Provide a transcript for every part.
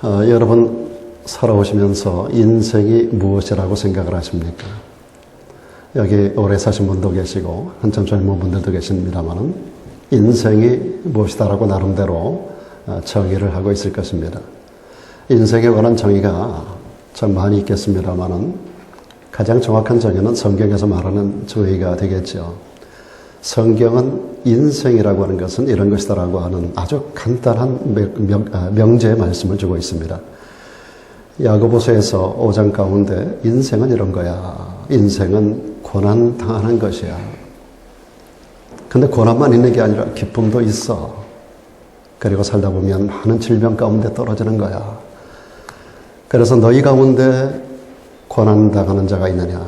여러분 살아오시면서 인생이 무엇이라고 생각을 하십니까? 여기 오래 사신 분도 계시고 한참 젊은 분들도 계십니다만 인생이 무엇이다라고 나름대로 정의를 하고 있을 것입니다. 인생에 관한 정의가 참 많이 있겠습니다만 가장 정확한 정의는 성경에서 말하는 정의가 되겠죠. 성경은 인생이라고 하는 것은 이런 것이다라고 하는 아주 간단한 명제의 말씀을 주고 있습니다. 야고보서에서 5장 가운데 인생은 이런 거야. 인생은 고난 당하는 것이야. 근데 고난만 있는 게 아니라 기쁨도 있어. 그리고 살다 보면 많은 질병 가운데 떨어지는 거야. 그래서 너희 가운데 고난 당하는 자가 있느냐?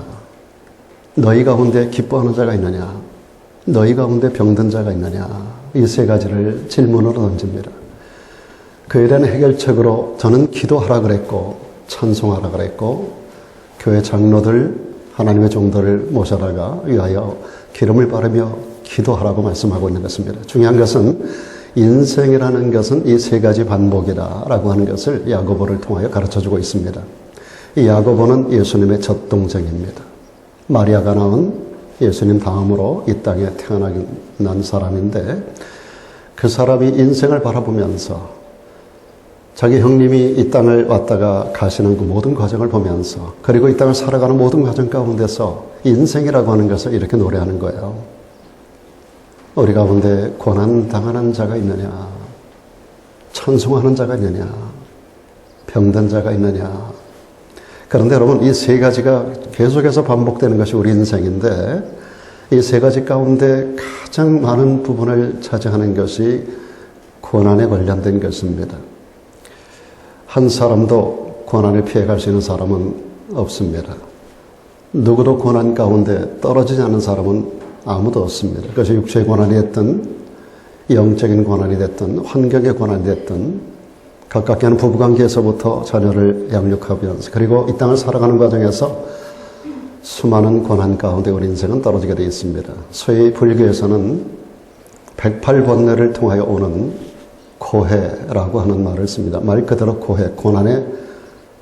너희 가운데 기뻐하는 자가 있느냐? 너희 가운데 병든 자가 있느냐? 이 세 가지를 질문으로 던집니다. 그에 대한 해결책으로 저는 기도하라 그랬고 찬송하라 그랬고 교회 장로들 하나님의 종들을 모셔다가 위하여 기름을 바르며 기도하라고 말씀하고 있는 것입니다. 중요한 것은 인생이라는 것은 이 세 가지 반복이다라고 하는 것을 야고보를 통하여 가르쳐주고 있습니다. 이 야고보는 예수님의 젖동생입니다. 마리아가 낳은 예수님 다음으로 이 땅에 태어난 사람인데 그 사람이 인생을 바라보면서 자기 형님이 이 땅을 왔다가 가시는 그 모든 과정을 보면서 그리고 이 땅을 살아가는 모든 과정 가운데서 인생이라고 하는 것을 이렇게 노래하는 거예요. 우리 가운데 고난 당하는 자가 있느냐? 찬송하는 자가 있느냐? 병든 자가 있느냐? 그런데 여러분 이 세 가지가 계속해서 반복되는 것이 우리 인생인데 이 세 가지 가운데 가장 많은 부분을 차지하는 것이 고난에 관련된 것입니다. 한 사람도 고난을 피해갈 수 있는 사람은 없습니다. 누구도 고난 가운데 떨어지지 않는 사람은 아무도 없습니다. 그것이 육체의 고난이 됐든 영적인 고난이 됐든 환경의 고난이 됐든 가깝게 하는 부부관계에서부터 자녀를 양육하면서 그리고 이 땅을 살아가는 과정에서 수많은 고난 가운데 우리 인생은 떨어지게 되어 있습니다. 소위 불교에서는 108번뇌를 통하여 오는 고해라고 하는 말을 씁니다. 말 그대로 고해, 고난의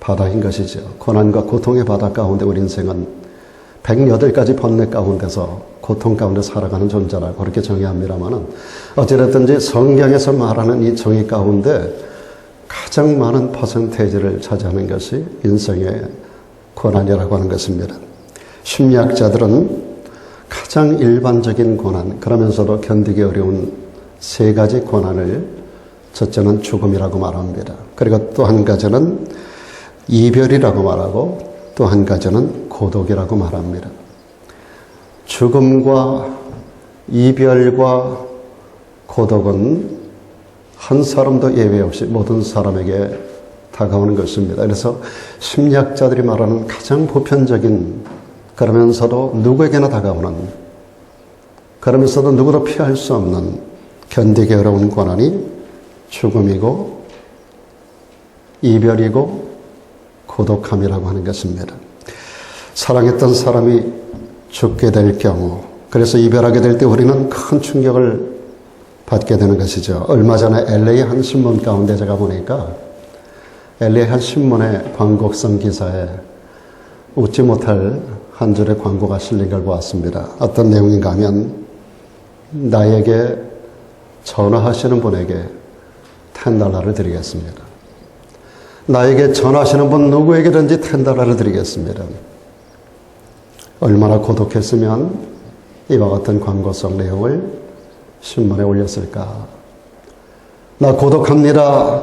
바닥인 것이죠. 고난과 고통의 바닥 가운데 우리 인생은 108가지 번뇌 가운데서 고통 가운데 살아가는 존재라고 그렇게 정의합니다만 어찌됐든지 성경에서 말하는 이 정의 가운데 가장 많은 퍼센테이지를 차지하는 것이 인생의 고난이라고 하는 것입니다. 심리학자들은 가장 일반적인 고난, 그러면서도 견디기 어려운 세 가지 고난을 첫째는 죽음이라고 말합니다. 그리고 또 한 가지는 이별이라고 말하고 또 한 가지는 고독이라고 말합니다. 죽음과 이별과 고독은 한 사람도 예외 없이 모든 사람에게 다가오는 것입니다. 그래서 심리학자들이 말하는 가장 보편적인 그러면서도 누구에게나 다가오는 그러면서도 누구도 피할 수 없는 견디기 어려운 고난이 죽음이고 이별이고 고독함이라고 하는 것입니다. 사랑했던 사람이 죽게 될 경우 그래서 이별하게 될 때 우리는 큰 충격을 받게 되는 것이죠. 얼마 전에 LA 한 신문 가운데 제가 보니까 LA 한 신문의 광고성 기사에 웃지 못할 한 줄의 광고가 실린 걸 보았습니다. 어떤 내용인가 하면 나에게 전화하시는 분에게 $10를 드리겠습니다. 나에게 전화하시는 분 누구에게든지 $10를 드리겠습니다. 얼마나 고독했으면 이와 같은 광고성 내용을 신문에 올렸을까? 나 고독합니다.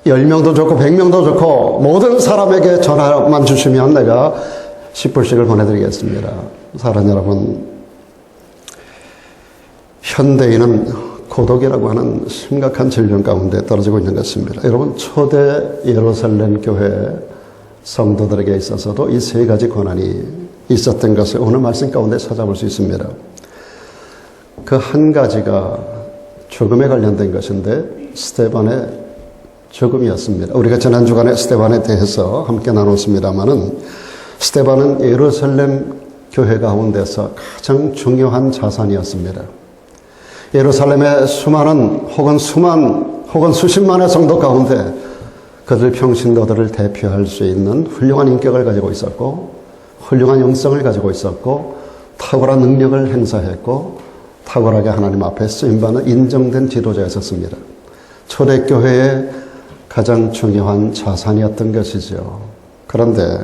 10명도 좋고 100명도 좋고 모든 사람에게 전화만 주시면 내가 10불씩을 보내드리겠습니다. 사랑 여러분, 현대인은 고독이라고 하는 심각한 질병 가운데 떨어지고 있는 것입니다. 여러분 초대 예루살렘 교회 성도들에게 있어서도 이 세 가지 고난이 있었던 것을 오늘 말씀 가운데 찾아볼 수 있습니다. 그 한 가지가 죽음에 관련된 것인데 스데반의 죽음이었습니다. 우리가 지난 주간에 스데반에 대해서 함께 나눴습니다마는 스데반은 예루살렘 교회 가운데서 가장 중요한 자산이었습니다. 예루살렘의 수많은 혹은 수십만의 성도 가운데 그들 평신도들을 대표할 수 있는 훌륭한 인격을 가지고 있었고 훌륭한 영성을 가지고 있었고 탁월한 능력을 행사했고 탁월하게 하나님 앞에 쓰임받는 인정된 지도자였었습니다. 초대교회의 가장 중요한 자산이었던 것이죠. 그런데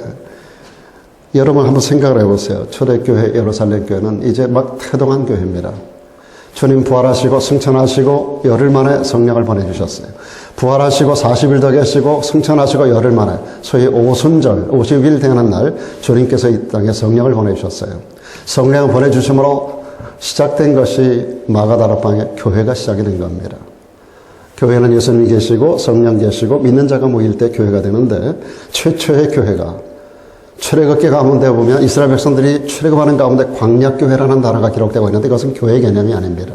여러분 한번 생각을 해보세요. 초대교회 예루살렘 교회는 이제 막 태동한 교회입니다. 주님 부활하시고 승천하시고 열흘 만에 성령을 보내주셨어요. 부활하시고 40일 더 계시고 승천하시고 열흘 만에 소위 오순절 50일 되는 날 주님께서 이 땅에 성령을 보내주셨어요. 성령을 보내주심으로 시작된 것이 마가다락방의 교회가 시작이 된 겁니다. 교회는 예수님이 계시고 성령 계시고 믿는 자가 모일 때 교회가 되는데 최초의 교회가 출애굽기 가운데 보면 이스라엘 백성들이 출애굽하는 가운데 광야교회라는 단어가 기록되고 있는데 그것은 교회 개념이 아닙니다.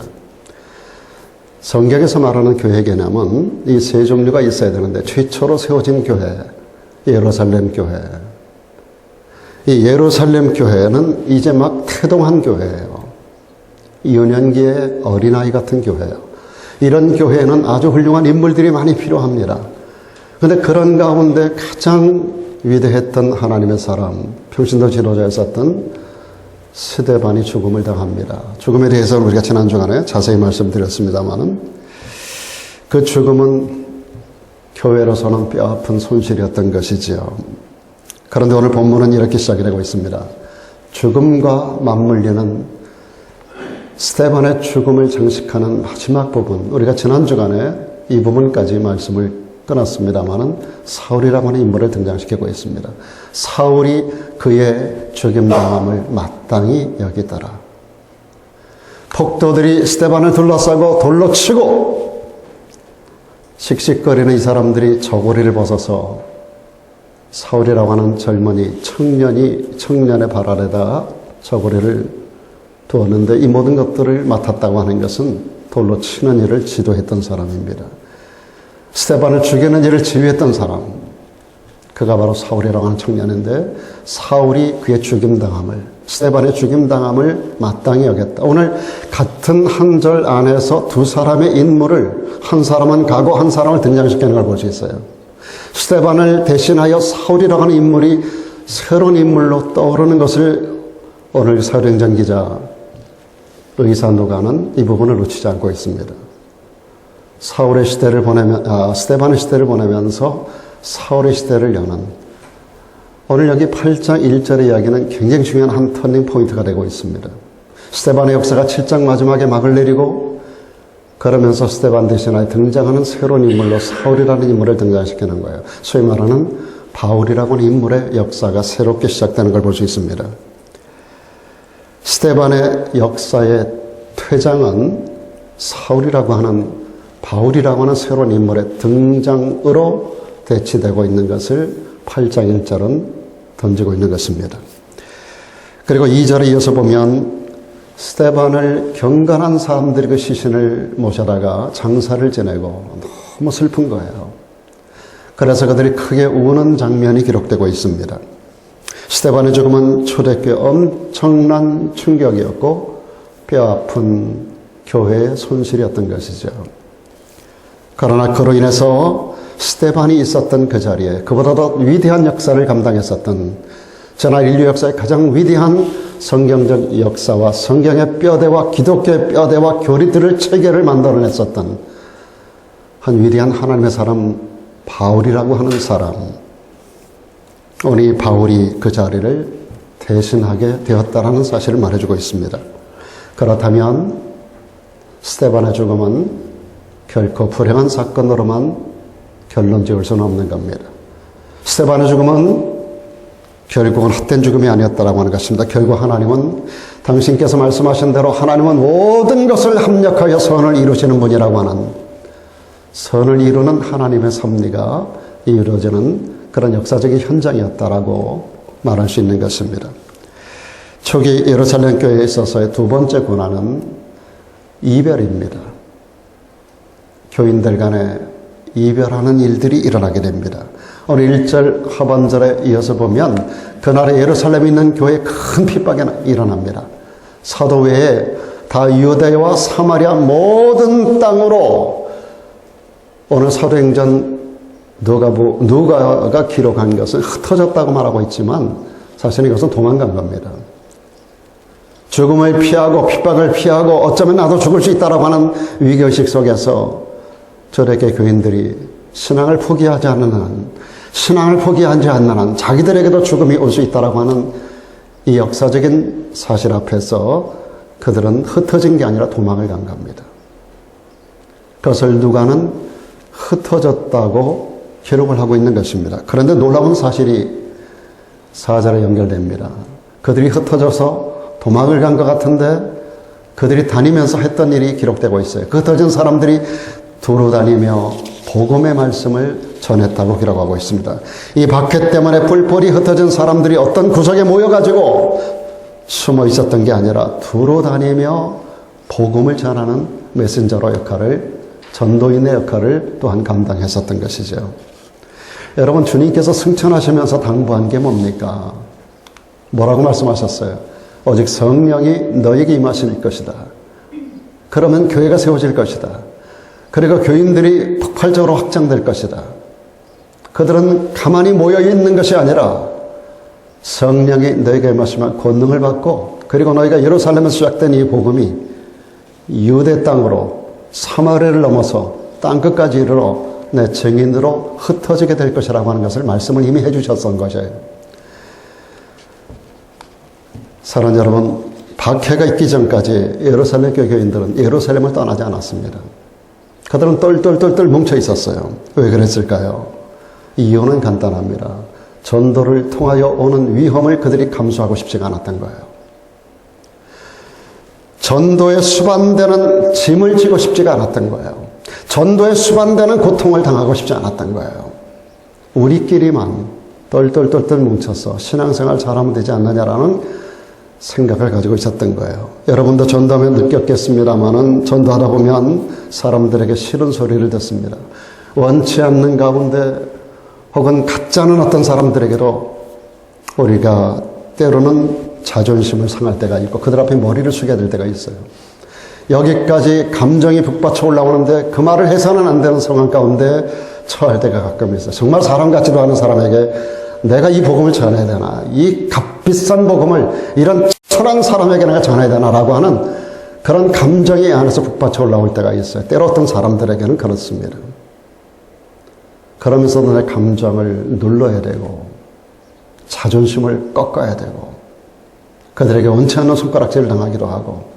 성경에서 말하는 교회 개념은 이 세 종류가 있어야 되는데 최초로 세워진 교회, 예루살렘 교회. 이 예루살렘 교회는 이제 막 태동한 교회예요. 유년기의 어린아이 같은 교회예요. 이런 교회에는 아주 훌륭한 인물들이 많이 필요합니다. 그런데 그런 가운데 가장 위대했던 하나님의 사람, 평신도 지도자였었던 스데반이 죽음을 당합니다. 죽음에 대해서는 우리가 지난 주간에 자세히 말씀드렸습니다만은 그 죽음은 교회로서는 뼈아픈 손실이었던 것이지요. 그런데 오늘 본문은 이렇게 시작이 되고 있습니다. 죽음과 맞물리는 스데반의 죽음을 장식하는 마지막 부분, 우리가 지난 주간에 이 부분까지 말씀을 끊었습니다마는 사울이라고 하는 인물을 등장시키고 있습니다. 사울이 그의 죽임당함을 마땅히 여기더라. 폭도들이 스데반을 둘러싸고 돌로 치고 씩씩거리는 이 사람들이 저고리를 벗어서 사울이라고 하는 젊은이 청년의 발 아래다가 저고리를 두었는데 이 모든 것들을 맡았다고 하는 것은 돌로 치는 일을 지도했던 사람입니다. 스데반을 죽이는 일을 지휘했던 사람, 그가 바로 사울이라고 하는 청년인데 사울이 그의 죽임당함을, 스데반의 죽임당함을 마땅히 여겼다. 오늘 같은 한 절 안에서 두 사람의 인물을, 한 사람은 가고 한 사람을 등장시키는 걸 볼 수 있어요. 스데반을 대신하여 사울이라고 하는 인물이 새로운 인물로 떠오르는 것을 오늘 사도행전 기자 의사 누가는 이 부분을 놓치지 않고 있습니다. 스데반의 시대를 보내면서 사울의 시대를 여는, 오늘 여기 8장 1절의 이야기는 굉장히 중요한 한 터닝 포인트가 되고 있습니다. 스데반의 역사가 7장 마지막에 막을 내리고 그러면서 스데반 대신에 등장하는 새로운 인물로 사울이라는 인물을 등장시키는 거예요. 소위 말하는 바울이라고 하는 인물의 역사가 새롭게 시작되는 걸 볼 수 있습니다. 스데반의 역사의 퇴장은 사울이라고 하는, 바울이라고 하는 새로운 인물의 등장으로 대치되고 있는 것을 8장 1절은 던지고 있는 것입니다. 그리고 2절에 이어서 보면 스데반을 경건한 사람들이 그 시신을 모셔다가 장사를 지내고 너무 슬픈 거예요. 그래서 그들이 크게 우는 장면이 기록되고 있습니다. 스데반의 죽음은 초대교회 엄청난 충격이었고 뼈아픈 교회의 손실이었던 것이죠. 그러나 그로 인해서 스데반이 있었던 그 자리에 그보다도 위대한 역사를 감당했었던, 전하 인류 역사의 가장 위대한 성경적 역사와 성경의 뼈대와 기독교의 뼈대와 교리들을 체계를 만들어냈었던 한 위대한 하나님의 사람 바울이라고 하는 사람, 오늘 이 바울이 그 자리를 대신하게 되었다라는 사실을 말해주고 있습니다. 그렇다면 스데반의 죽음은 결코 불행한 사건으로만 결론 지을 수는 없는 겁니다. 스데반의 죽음은 결국은 헛된 죽음이 아니었다라고 하는 것입니다. 결국 하나님은 당신께서 말씀하신 대로 하나님은 모든 것을 합력하여 선을 이루시는 분이라고 하는, 선을 이루는 하나님의 섭리가 이루어지는 그런 역사적인 현장이었다라고 말할 수 있는 것입니다. 초기 예루살렘 교회에 있어서의 두 번째 고난은 이별입니다. 교인들 간에 이별하는 일들이 일어나게 됩니다. 오늘 1절 하반절에 이어서 보면 그날에 예루살렘에 있는 교회에 큰 핍박이 일어납니다. 사도 외에 다 유대와 사마리아 모든 땅으로 오늘 사도행전 누가가 기록한 것은 흩어졌다고 말하고 있지만 사실 이것은 도망간 겁니다. 죽음을 피하고 핍박을 피하고 어쩌면 나도 죽을 수 있다라고 하는 위기의식 속에서 저렇게 교인들이 신앙을 포기하지 않는 한, 신앙을 포기하지 않는 한 자기들에게도 죽음이 올 수 있다라고 하는 이 역사적인 사실 앞에서 그들은 흩어진 게 아니라 도망을 간 겁니다. 그것을 누가는 흩어졌다고 기록을 하고 있는 것입니다. 그런데 놀라운 사실이 4절에 연결됩니다. 그들이 흩어져서 도망을 간 것 같은데 그들이 다니면서 했던 일이 기록되고 있어요. 그 흩어진 사람들이 두루 다니며 복음의 말씀을 전했다고 기록하고 있습니다. 이 박해 때문에 뿔뿔이 흩어진 사람들이 어떤 구석에 모여가지고 숨어 있었던 게 아니라 두루 다니며 복음을 전하는 메신저로 역할을, 전도인의 역할을 또한 감당했었던 것이죠. 여러분, 주님께서 승천하시면서 당부한 게 뭡니까? 뭐라고 말씀하셨어요? 오직 성령이 너에게 임하실 것이다. 그러면 교회가 세워질 것이다. 그리고 교인들이 폭발적으로 확장될 것이다. 그들은 가만히 모여있는 것이 아니라 성령이 너에게 임하시면 권능을 받고, 그리고 너희가 예루살렘에서 시작된 이 복음이 유대 땅으로 사마리아를 넘어서 땅끝까지 이르러 내 증인으로 흩어지게 될 것이라고 하는 것을 말씀을 이미 해주셨던 것이에요. 사랑하는 여러분, 박해가 있기 전까지 예루살렘 교인들은 예루살렘을 떠나지 않았습니다. 그들은 똘똘똘똘 뭉쳐 있었어요. 왜 그랬을까요? 이유는 간단합니다. 전도를 통하여 오는 위험을 그들이 감수하고 싶지가 않았던 거예요. 전도에 수반되는 짐을 지고 싶지가 않았던 거예요. 전도에 수반되는 고통을 당하고 싶지 않았던 거예요. 우리끼리만 똘똘똘똘 뭉쳐서 신앙생활 잘하면 되지 않느냐라는 생각을 가지고 있었던 거예요. 여러분도 전도하면 느꼈겠습니다만은 전도하다 보면 사람들에게 싫은 소리를 듣습니다. 원치 않는 가운데 혹은 같지 않은 어떤 사람들에게도 우리가 때로는 자존심을 상할 때가 있고 그들 앞에 머리를 숙여야 될 때가 있어요. 여기까지 감정이 북받쳐 올라오는데 그 말을 해서는 안 되는 상황 가운데 처할 때가 가끔 있어요. 정말 사람 같지도 않은 사람에게 내가 이 복음을 전해야 되나, 이 값비싼 복음을 이런 천한 사람에게 내가 전해야 되나라고 하는 그런 감정이 안에서 북받쳐 올라올 때가 있어요. 때로 어떤 사람들에게는 그렇습니다. 그러면서도 내 감정을 눌러야 되고 자존심을 꺾어야 되고 그들에게 원치 않는 손가락질을 당하기도 하고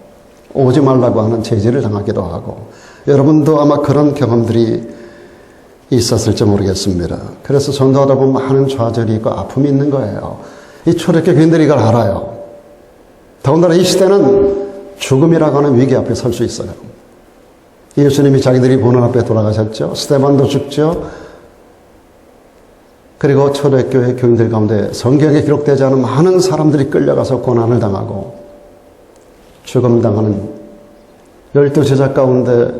오지 말라고 하는 제지를 당하기도 하고, 여러분도 아마 그런 경험들이 있었을지 모르겠습니다. 그래서 전도하다 보면 많은 좌절이 있고 아픔이 있는 거예요. 이 초대교회 교인들이 이걸 알아요. 더군다나 이 시대는 죽음이라고 하는 위기 앞에 설 수 있어요. 예수님이 자기들이 보는 앞에 돌아가셨죠. 스데반도 죽죠. 그리고 초대교회 교인들 가운데 성경에 기록되지 않은 많은 사람들이 끌려가서 고난을 당하고 죽음 당하는 12제자 가운데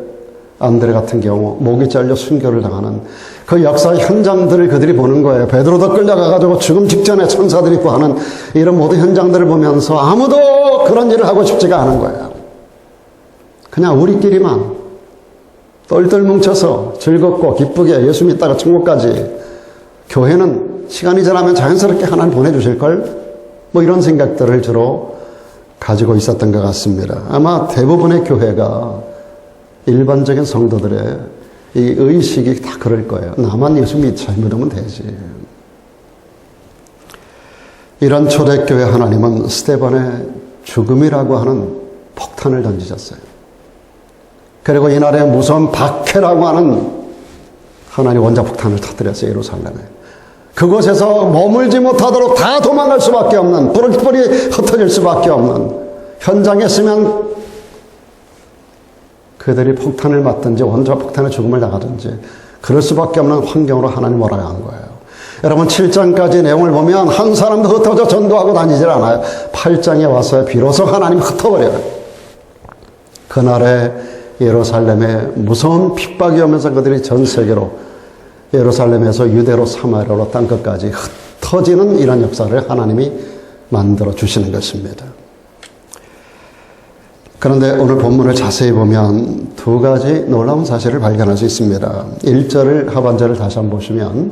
안드레 같은 경우 목이 잘려 순교를 당하는 그 역사의 현장들을 그들이 보는 거예요. 베드로도 끌려가가지고 죽음 직전에 천사들이 구하는 이런 모든 현장들을 보면서 아무도 그런 일을 하고 싶지가 않은 거예요. 그냥 우리끼리만 똘똘 뭉쳐서 즐겁고 기쁘게 예수 믿다가 천국까지, 교회는 시간이 지나면 자연스럽게 하나님 보내주실걸, 뭐 이런 생각들을 주로 가지고 있었던 것 같습니다. 아마 대부분의 교회가 일반적인 성도들의 이 의식이 다 그럴 거예요. 나만 예수 믿으면 되지. 이런 초대교회 하나님은 스데반의 죽음이라고 하는 폭탄을 던지셨어요. 그리고 이날의 무서운 박해라고 하는 하나님 원자폭탄을 터뜨렸어요. 예루살렘에. 그곳에서 머물지 못하도록 다 도망갈 수밖에 없는, 뿔뿔이 흩어질 수밖에 없는 현장에 있으면 그들이 폭탄을 맞든지 원자폭탄의 죽음을 당하든지 그럴 수밖에 없는 환경으로 하나님 몰아간 거예요. 여러분, 7장까지 내용을 보면 한 사람도 흩어져 전도하고 다니질 않아요. 8장에 와서 비로소 하나님 흩어버려요. 그날에 예루살렘에 무서운 핍박이 오면서 그들이 전 세계로, 예루살렘에서 유대로 사마리아로 땅끝까지 흩어지는 이런 역사를 하나님이 만들어 주시는 것입니다. 그런데 오늘 본문을 자세히 보면 두 가지 놀라운 사실을 발견할 수 있습니다. 1절을 하반절을 다시 한번 보시면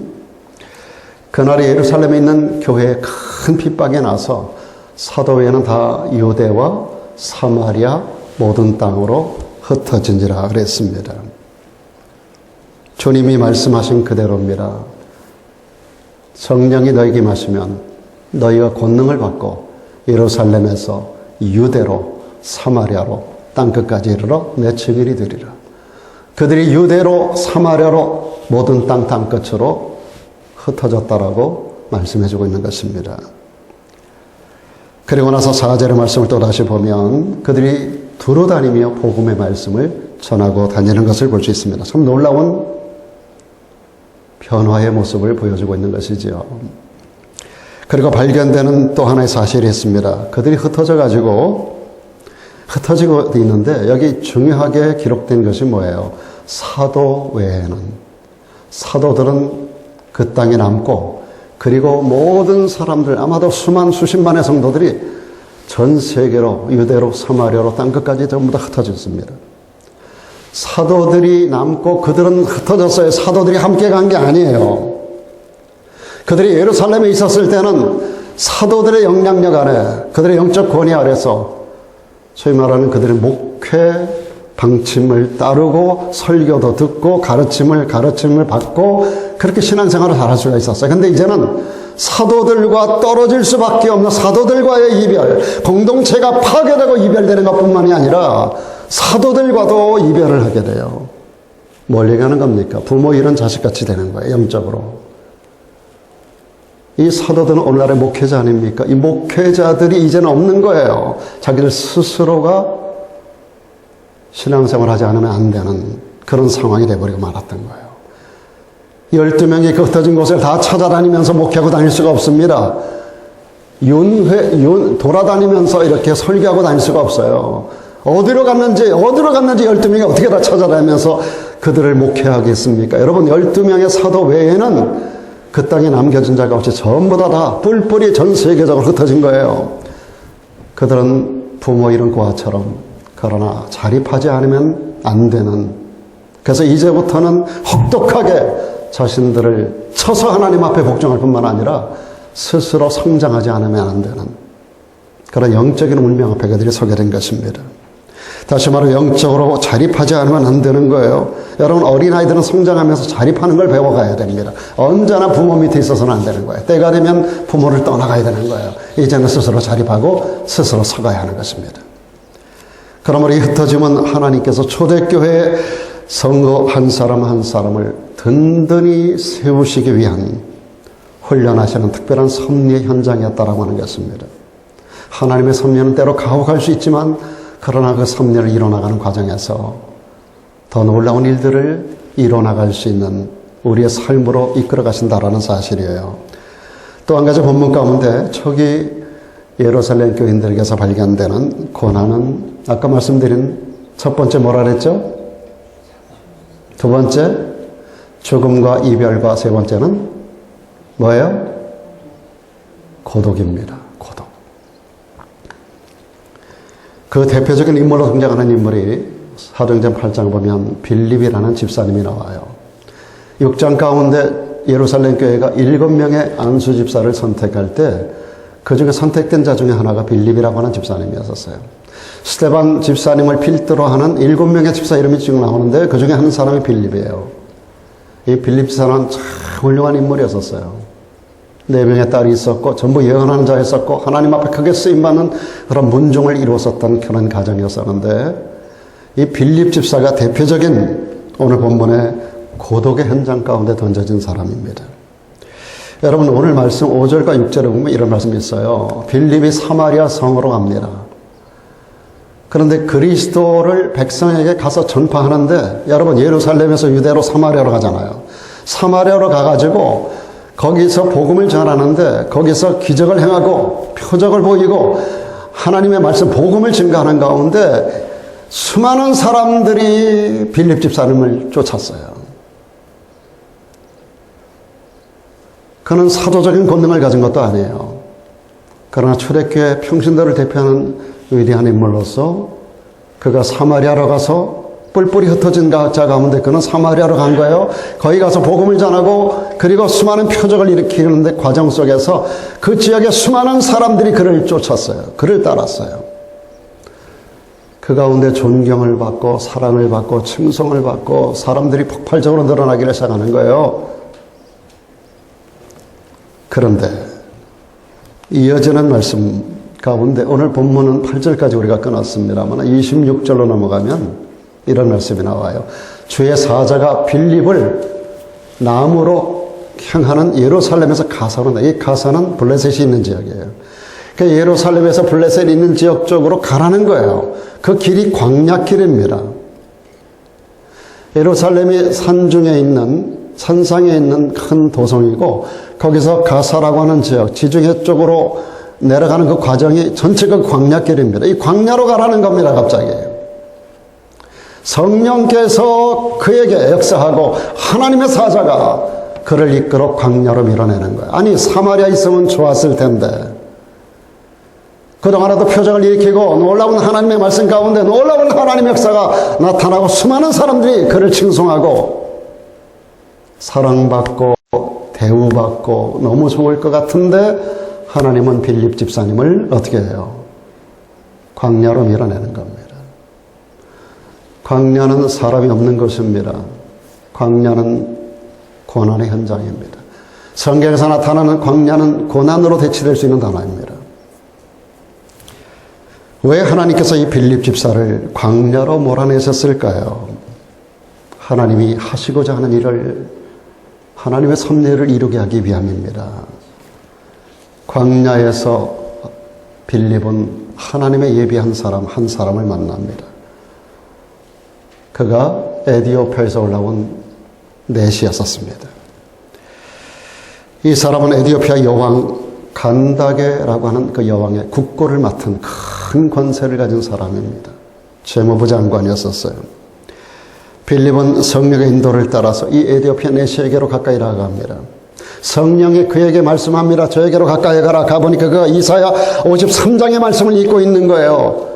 그날에 예루살렘에 있는 교회에 큰 핍박이 나서 사도 외에는 다 유대와 사마리아 모든 땅으로 흩어진지라 그랬습니다. 주님이 말씀하신 그대로입니다. 성령이 너에게 임하시면 너희가 권능을 받고 예루살렘에서 유대로 사마리아로 땅끝까지 이르러 내 증인이 되리라. 그들이 유대로 사마리아로 모든 땅끝으로 흩어졌다라고 말씀해주고 있는 것입니다. 그리고 나서 4절의 말씀을 또 다시 보면 그들이 두루 다니며 복음의 말씀을 전하고 다니는 것을 볼 수 있습니다. 참 놀라운 변화의 모습을 보여주고 있는 것이지요. 그리고 발견되는 또 하나의 사실이 있습니다. 그들이 흩어지고 있는데 여기 중요하게 기록된 것이 뭐예요? 사도 외에는. 사도들은 그 땅에 남고 그리고 모든 사람들 아마도 수십만의 성도들이 전 세계로 유대로 사마리아로 땅끝까지 전부 다 흩어졌습니다. 사도들이 남고 그들은 흩어졌어요. 사도들이 함께 간 게 아니에요. 그들이 예루살렘에 있었을 때는 사도들의 영향력 아래, 그들의 영적 권위 아래서 소위 말하는 그들의 목회 방침을 따르고 설교도 듣고 가르침을 받고 그렇게 신앙생활을 잘할 수가 있었어요. 근데 이제는 사도들과 떨어질 수밖에 없는 사도들과의 이별, 공동체가 파괴되고 이별되는 것뿐만이 아니라 사도들과도 이별을 하게 돼요. 뭘 얘기하는 겁니까? 부모 잃은 자식같이 되는 거예요. 영적으로. 이 사도들은 오늘날의 목회자 아닙니까? 이 목회자들이 이제는 없는 거예요. 자기들 스스로가 신앙생활 하지 않으면 안 되는 그런 상황이 돼버리고 말았던 거예요. 12명이 그 흩어진 곳을 다 찾아다니면서 목회하고 다닐 수가 없습니다. 돌아다니면서 이렇게 설교하고 다닐 수가 없어요. 어디로 갔는지 12명이 어떻게 다 찾아다니면서 그들을 목회하겠습니까? 여러분 12명의 사도 외에는 그 땅에 남겨진 자가 없이 전부 다 뿔뿔이 전 세계적으로 흩어진 거예요. 그들은 부모 잃은 고아처럼 그러나 자립하지 않으면 안 되는, 그래서 이제부터는 혹독하게 자신들을 쳐서 하나님 앞에 복종할 뿐만 아니라 스스로 성장하지 않으면 안 되는 그런 영적인 운명 앞에 그들이 서게 된 것입니다. 다시 말해 영적으로 자립하지 않으면 안 되는 거예요. 여러분 어린아이들은 성장하면서 자립하는 걸 배워가야 됩니다. 언제나 부모 밑에 있어서는 안 되는 거예요. 때가 되면 부모를 떠나가야 되는 거예요. 이제는 스스로 자립하고 스스로 서가야 하는 것입니다. 그러므로 이 흩어짐은 하나님께서 초대교회의 성도 한 사람 한 사람을 든든히 세우시기 위한 훈련하시는 특별한 섭리의 현장이었다라고 하는 것입니다. 하나님의 섭리는 때로 가혹할 수 있지만 그러나 그 섭리를 이뤄나가는 과정에서 더 놀라운 일들을 이뤄나갈 수 있는 우리의 삶으로 이끌어 가신다라는 사실이에요. 또 한 가지 본문 가운데 초기 예루살렘 교인들에게서 발견되는 고난은 아까 말씀드린 첫 번째 뭐라 그랬죠? 두 번째 죽음과 이별과 세 번째는 뭐예요? 고독입니다. 고독. 그 대표적인 인물로 등장하는 인물이 사도행전 8장 보면 빌립이라는 집사님이 나와요. 6장 가운데 예루살렘 교회가 7명의 안수 집사를 선택할 때 그 중에 선택된 자 중에 하나가 빌립이라고 하는 집사님이었어요. 스데반 집사님을 필두로 하는 7명의 집사 이름이 쭉 나오는데 그 중에 한 사람이 빌립이에요. 이 빌립 집사는 참 훌륭한 인물이었어요. 4명의 딸이 있었고 전부 예언하는 자였었고 하나님 앞에 크게 쓰임받는 그런 문종을 이루었었던 그런 가정이었었는데 이 빌립 집사가 대표적인 오늘 본문의 고독의 현장 가운데 던져진 사람입니다. 여러분 오늘 말씀 5절과 6절에 보면 이런 말씀이 있어요. 빌립이 사마리아 성으로 갑니다. 그런데 그리스도를 백성에게 가서 전파하는데 여러분 예루살렘에서 유대로 사마리아로 가잖아요. 사마리아로 가가지고 거기서 복음을 전하는데 거기서 기적을 행하고 표적을 보이고 하나님의 말씀 복음을 증거하는 가운데 수많은 사람들이 빌립 집사님을 쫓았어요. 그는 사도적인 권능을 가진 것도 아니에요. 그러나 초대교회 평신도를 대표하는 위대한 인물로서 그가 사마리아로 가서 뿔뿔이 흩어진 자 가운데 그는 사마리아로 간 거예요. 거기 가서 복음을 전하고 그리고 수많은 표적을 일으키는 과정 속에서 그 지역에 수많은 사람들이 그를 쫓았어요. 그를 따랐어요. 그 가운데 존경을 받고 사랑을 받고 칭송을 받고 사람들이 폭발적으로 늘어나기를 시작하는 거예요. 그런데 이어지는 말씀 가운데 오늘 본문은 8절까지 우리가 끊었습니다만 26절로 넘어가면 이런 말씀이 나와요. 주의 사자가 빌립을 남으로 향하는 예루살렘에서 가사로 이 가사는 블레셋이 있는 지역이에요. 그 예루살렘에서 블레셋이 있는 지역 쪽으로 가라는 거예요. 그 길이 광야길입니다. 예루살렘이 산중에 있는 산상에 있는 큰 도성이고 거기서 가사라고 하는 지역 지중해 쪽으로 내려가는 그 과정이 전체 그 광야길입니다. 이 광야로 가라는 겁니다. 갑자기 성령께서 그에게 역사하고 하나님의 사자가 그를 이끌어 광야로 밀어내는 거예요. 아니 사마리아 있으면 좋았을 텐데 그동안에도 표적을 일으키고 놀라운 하나님의 말씀 가운데 놀라운 하나님의 역사가 나타나고 수많은 사람들이 그를 칭송하고 사랑받고 대우받고 너무 좋을 것 같은데 하나님은 빌립 집사님을 어떻게 해요? 광야로 밀어내는 겁니다. 광야는 사람이 없는 곳입니다. 광야는 고난의 현장입니다. 성경에서 나타나는 광야는 고난으로 대치될 수 있는 단어입니다. 왜 하나님께서 이 빌립 집사를 광야로 몰아내셨을까요? 하나님이 하시고자 하는 일을 하나님의 섭리를 이루게 하기 위함입니다. 광야에서 빌립은 하나님의 예비한 사람 한 사람을 만납니다. 그가 에디오피아에서 올라온 넷이었습니다. 이 사람은 에디오피아 여왕 간다게라고 하는 그 여왕의 국고를 맡은 큰 권세를 가진 사람입니다. 재무부 장관이었었어요. 빌립은 성령의 인도를 따라서 이 에디오피아 넷에게로 가까이 나아갑니다. 성령이 그에게 말씀합니다. 저에게로 가까이 가라. 가보니까 그가 이사야 53장의 말씀을 읽고 있는 거예요.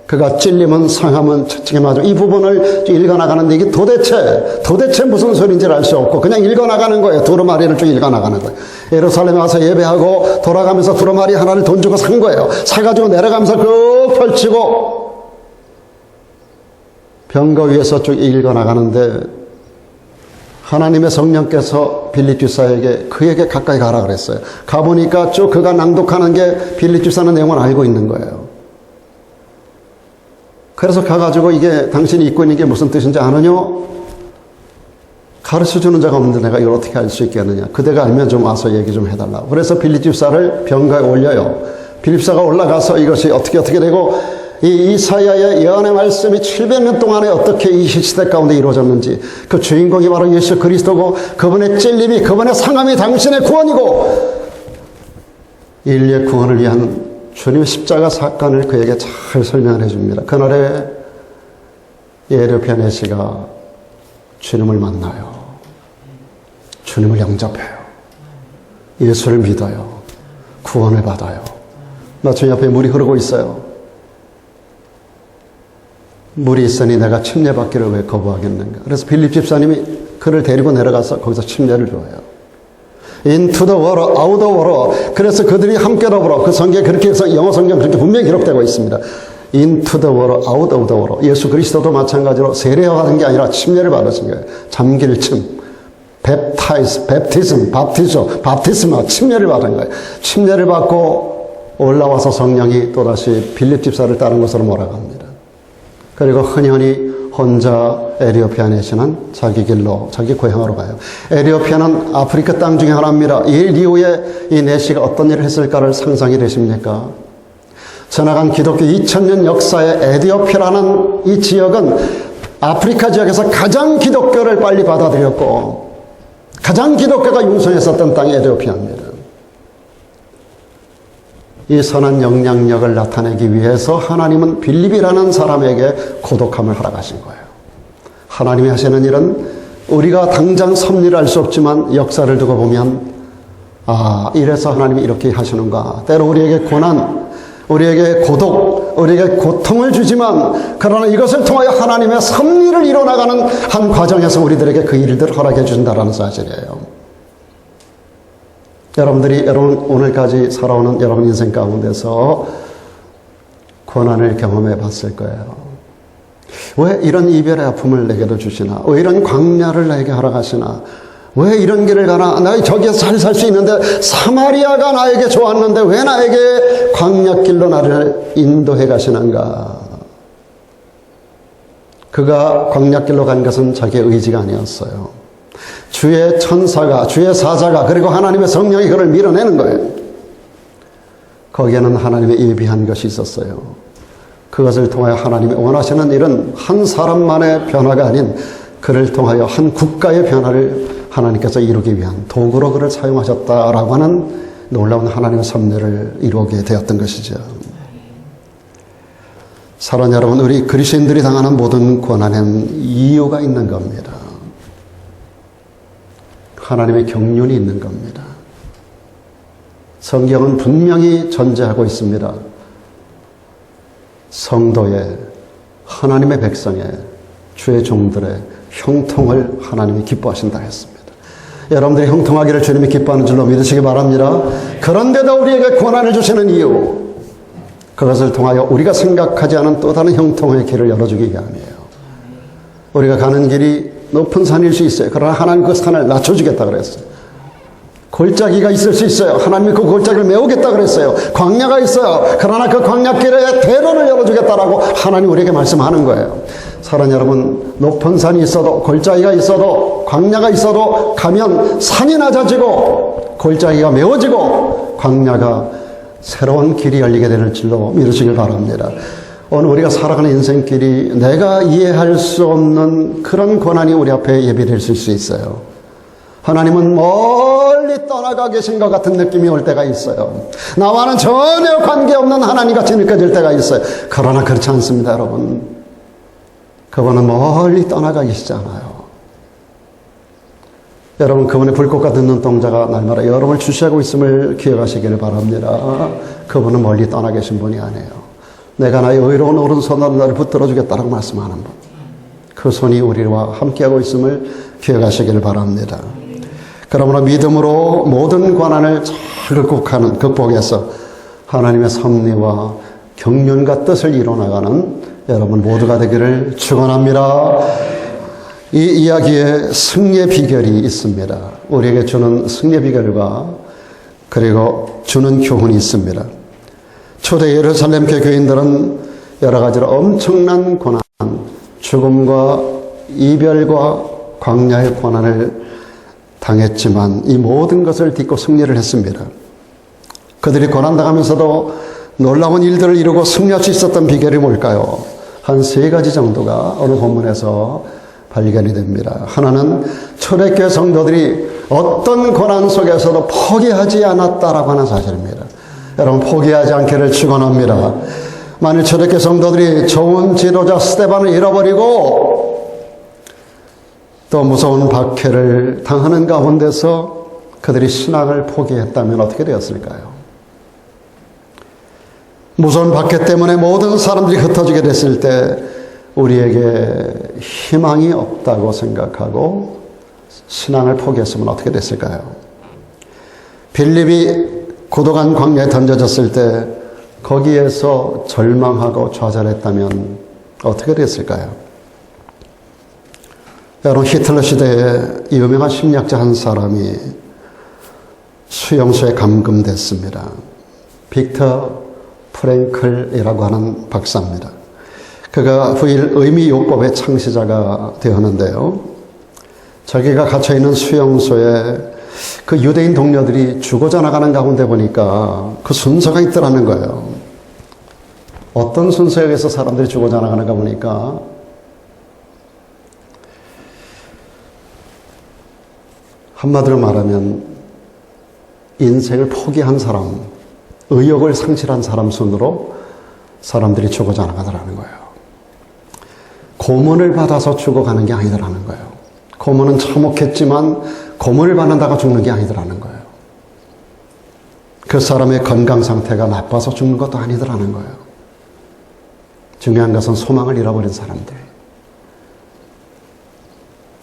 그가 찔림은 상함은 채찍에 맞아. 이 부분을 읽어나가는데 이게 도대체 무슨 소리인지 알 수 없고 그냥 읽어나가는 거예요. 두루마리를 쭉 읽어나가는 거예요. 예루살렘에 와서 예배하고 돌아가면서 두루마리 하나를 돈 주고 산 거예요. 사가지고 내려가면서 쭉 펼치고 병거 위에서 쭉 읽어나가는데 하나님의 성령께서 빌립 집사에게 그에게 가까이 가라 그랬어요. 가보니까 쭉 그가 낭독하는 게 빌립 집사는 내용을 알고 있는 거예요. 그래서 가가지고 이게 당신이 읽고 있는 게 무슨 뜻인지 아느냐? 가르쳐주는 자가 없는데 내가 이걸 어떻게 알 수 있겠느냐? 그대가 알면 좀 와서 얘기 좀 해달라고. 그래서 빌립 집사를 병가에 올려요. 빌립 집사가 올라가서 이것이 어떻게 되고 이 이사야의 예언의 말씀이 700년 동안에 어떻게 이 시대 가운데 이루어졌는지 그 주인공이 바로 예수 그리스도고 그분의 찔림이 그분의 상함이 당신의 구원이고 인류의 구원을 위한 주님의 십자가 사건을 그에게 잘 설명을 해줍니다. 그날에 에디오피아 넷이가 주님을 만나요. 주님을 영접해요. 예수를 믿어요. 구원을 받아요. 나 주님 앞에 물이 흐르고 있어요. 물이 있으니 내가 침례받기를 왜 거부하겠는가. 그래서 빌립 집사님이 그를 데리고 내려가서 거기서 침례를 줘요. Into the water, out the water. 그래서 그들이 함께 더불어 그 성경에 그렇게 해서 영어 성경 그렇게 분명히 기록되고 있습니다. Into the water, out of the water. 예수 그리스도도 마찬가지로 세례하는 게 아니라 침례를 받으신 거예요. 잠길침, baptism, 침례를 받은 거예요. 침례를 받고 올라와서 성령이 또다시 빌립 집사를 따른 것으로 몰아갑니다. 그리고 흔히 혼자 에디오피아 내시는 자기 길로 자기 고향으로 가요. 에디오피아는 아프리카 땅 중에 하나입니다. 이 이후에 이 내시가 어떤 일을 했을까를 상상이 되십니까? 지나간 기독교 2000년 역사의 에디오피아라는 이 지역은 아프리카 지역에서 가장 기독교를 빨리 받아들였고 가장 기독교가 융성했었던 땅이 에디오피아입니다. 이 선한 영향력을 나타내기 위해서 하나님은 빌립이라는 사람에게 고독함을 허락하신 거예요. 하나님이 하시는 일은 우리가 당장 섭리를 알 수 없지만 역사를 두고 보면 이래서 하나님이 이렇게 하시는가. 때로 우리에게 고난, 우리에게 고독, 우리에게 고통을 주지만 그러나 이것을 통하여 하나님의 섭리를 이뤄나가는 한 과정에서 우리들에게 그 일들을 허락해 주신다는 사실이에요. 여러분 오늘까지 살아오는 여러분 인생 가운데서 고난을 경험해 봤을 거예요. 왜 이런 이별의 아픔을 내게도 주시나? 왜 이런 광야를 나에게 허락하시나? 왜 이런 길을 가나? 나 저기서 잘 살 수 있는데 사마리아가 나에게 좋았는데 왜 나에게 광야길로 나를 인도해 가시는가? 그가 광야길로 간 것은 자기의 의지가 아니었어요. 주의 천사가, 주의 사자가, 그리고 하나님의 성령이 그를 밀어내는 거예요. 거기에는 하나님의 예비한 것이 있었어요. 그것을 통하여 하나님이 원하시는 일은 한 사람만의 변화가 아닌 그를 통하여 한 국가의 변화를 하나님께서 이루기 위한 도구로 그를 사용하셨다라고 하는 놀라운 하나님의 섭리를 이루게 되었던 것이죠. 사랑하는 여러분, 우리 그리스도인들이 당하는 모든 고난에는 이유가 있는 겁니다. 하나님의 경륜이 있는 겁니다. 성경은 분명히 전제하고 있습니다. 성도의, 하나님의 백성의, 주의 종들의 형통을 하나님이 기뻐하신다 했습니다. 여러분들이 형통하기를 주님이 기뻐하는 줄로 믿으시기 바랍니다. 그런데도 우리에게 고난을 주시는 이유, 그것을 통하여 우리가 생각하지 않은 또 다른 형통의 길을 열어주기 위함이에요. 우리가 가는 길이 높은 산일 수 있어요. 그러나 하나님 그 산을 낮춰주겠다 그랬어요. 골짜기가 있을 수 있어요. 하나님이 그 골짜기를 메우겠다 그랬어요. 광야가 있어요. 그러나 그 광야길에 대로를 열어주겠다라고 하나님 우리에게 말씀하는 거예요. 사랑하는 여러분, 높은 산이 있어도, 골짜기가 있어도, 광야가 있어도 가면 산이 낮아지고 골짜기가 메워지고 광야가 새로운 길이 열리게 되는 줄로 믿으시길 바랍니다. 오늘 우리가 살아가는 인생길이 내가 이해할 수 없는 그런 고난이 우리 앞에 예비될 수 있어요. 하나님은 멀리 떠나가 계신 것 같은 느낌이 올 때가 있어요. 나와는 전혀 관계없는 하나님같이 느껴질 때가 있어요. 그러나 그렇지 않습니다, 여러분. 그분은 멀리 떠나가 계시잖아요. 여러분, 그분의 불꽃 같은 눈동자가 날마다 여러분을 주시하고 있음을 기억하시기를 바랍니다. 그분은 멀리 떠나 계신 분이 아니에요. 내가 나의 의로운 오른손으로 나를 붙들어 주겠다라고 말씀하는 분. 그 손이 우리와 함께하고 있음을 기억하시기를 바랍니다. 그러므로 믿음으로 모든 고난을 잘 극복해서 하나님의 섭리와 경륜과 뜻을 이뤄나가는 여러분 모두가 되기를 축원합니다. 이 이야기에 승리의 비결이 있습니다. 우리에게 주는 승리의 비결과 그리고 주는 교훈이 있습니다. 초대 예루살렘 교인들은 여러 가지로 엄청난 고난, 죽음과 이별과 광야의 고난을 당했지만 이 모든 것을 딛고 승리를 했습니다. 그들이 고난당하면서도 놀라운 일들을 이루고 승리할 수 있었던 비결이 뭘까요? 한 3가지 정도가 오늘 본문에서 발견이 됩니다. 하나는 초대교회 성도들이 어떤 고난 속에서도 포기하지 않았다라고 하는 사실입니다. 여러분, 포기하지 않기를 축원합니다. 만일 초대교회 성도들이 좋은 지도자 스데반을 잃어버리고 또 무서운 박해를 당하는 가운데서 그들이 신앙을 포기했다면 어떻게 되었을까요? 무서운 박해 때문에 모든 사람들이 흩어지게 됐을 때 우리에게 희망이 없다고 생각하고 신앙을 포기했으면 어떻게 됐을까요? 빌립이 고독한 광야에 던져졌을 때 거기에서 절망하고 좌절했다면 어떻게 됐을까요? 여러분, 히틀러 시대에 유명한 심리학자 한 사람이 수용소에 감금됐습니다. 빅터 프랭클이라고 하는 박사입니다. 그가 후일 의미요법의 창시자가 되었는데요. 자기가 갇혀있는 수용소에 그 유대인 동료들이 죽어져 나가는 가운데 보니까 그 순서가 있더라는 거예요. 어떤 순서에 의해서 사람들이 죽어져 나가는가 보니까 한마디로 말하면 인생을 포기한 사람, 의욕을 상실한 사람 순으로 사람들이 죽어져 나가더라는 거예요. 고문을 받아서 죽어가는 게 아니더라는 거예요. 고문은 참혹했지만 고문을 받는다고 죽는 게 아니더라는 거예요. 그 사람의 건강 상태가 나빠서 죽는 것도 아니더라는 거예요. 중요한 것은 소망을 잃어버린 사람들.